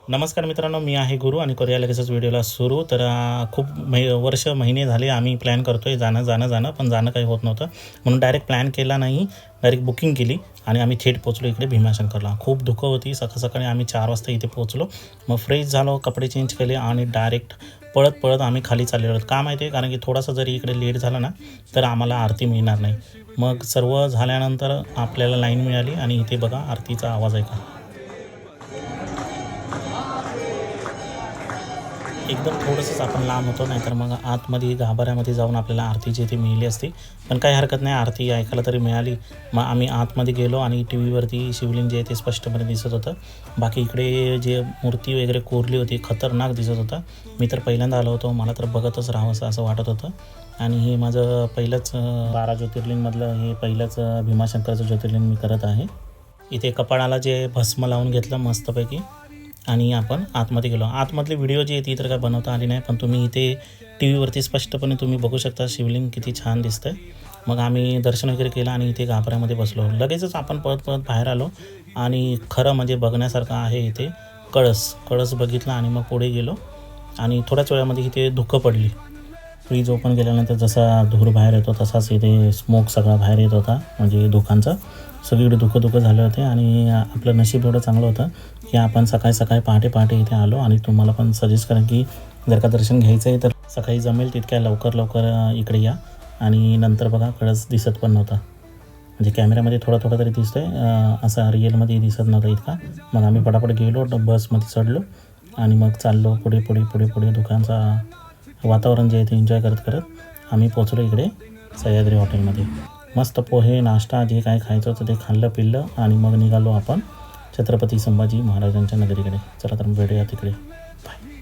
नमस्कार मित्रांनो, मी आहे गुरु आणि करूया लगेचच व्हिडिओला सुरू. तर खूप महिने झाले आम्ही प्लॅन करतोय जाणं पण जाणं काही होत नव्हतं, म्हणून डायरेक्ट प्लॅन केला नाही, डायरेक्ट बुकिंग केली आणि आम्ही थेट पोचलो इकडे भीमाशंकरला. खूप धुकं होती. सकाळी आम्ही 4 वाजता इथे पोचलो. मग फ्रेश झालो, कपडे चेंज केले आणि डायरेक्ट पळत आम्ही खाली चाललेलो आहोत. का माहिती आहे, कारण की थोडासा जरी इकडे लेट झाला ना तर आम्हाला आरती मिळणार नाही. मग सर्व झाल्यानंतर आपल्याला लाईन मिळाली आणि इथे बघा आरतीचा आवाज ऐका. एकदम थोडंसंच आपण लांब होतो, नाहीतर मग आतमध्ये गाभाऱ्यामध्ये जाऊन आपल्याला आरतीची इथे मिळाली असती. पण काही हरकत नाही, आरती ऐकायला तरी मिळाली. मग आम्ही आतमध्ये गेलो आणि टी व्हीवरती शिवलिंग जे आहे ते स्पष्टपणे दिसत होतं. बाकी इकडे जे मूर्ती वगैरे कोरली होती खतरनाक दिसत होता. मी तर पहिल्यांदा आलो होतो, मला तर बघतच राहावंसं असं वाटत होतं. आणि हे माझं पहिलंच 12 ज्योतिर्लिंगमधलं हे पहिलंच भीमाशंकरचं ज्योतिर्लिंग मी करत आहे. इथे कपाळाला जे भस्म लावून घेतलं मस्तपैकी आणि आपण आतमध्ये गेलो. आतमधली व्हिडिओ जी आहे ती तर काय बनवता आली नाही, पण तुम्ही इथे टी व्हीवरती स्पष्टपणे तुम्ही बघू शकता शिवलिंग किती छान दिसतं आहे. मग आम्ही दर्शन वगैरे केलं आणि इथे गाभाऱ्यामध्ये बसलो. लगेचच आपण पळत बाहेर आलो आणि खरं म्हणजे बघण्यासारखं आहे इथे कळस बघितला आणि मग पुढे गेलो आणि थोड्याच वेळामध्ये इथे धुकं पडली. फ्रीज ओपन केल्यानंतर जसा धूर बाहेर येतो तसाच इथे स्मोक सगळा बाहेर येत होता, म्हणजे धुकांचा. सगळीकडे धुकं झाले होते आणि आपलं नशीब एवढं चांगलं होतं की आपण सकाळी पहाटे इथे आलो. आणि तुम्हाला पण सजेस्ट करेन की जर का दर्शन घ्यायचं आहे तर सकाळी जमेल तितक्या लवकर इकडे या. आणि नंतर बघा कळस दिसत पण नव्हता, म्हणजे कॅमेऱ्यामध्ये थोडा तरी दिसतो आहे, असा रिअलमध्ये दिसत नव्हता इतका. मग आम्ही पटापट गेलो, बसमध्ये चढलो आणि मग चाललो पुढे दुकानचा वातावरण जे आहे ते एन्जॉय करत आम्ही पोचलो इकडे सह्याद्री हॉटेलमध्ये. मस्त पोहे नाश्ता जे काय खायचं होतं ते खाल्लं पिल्लं आणि मग निघालो आपण छत्रपती संभाजी महाराजांच्या नगरीकडे. चला तर भेटूया तिकडे. बाय.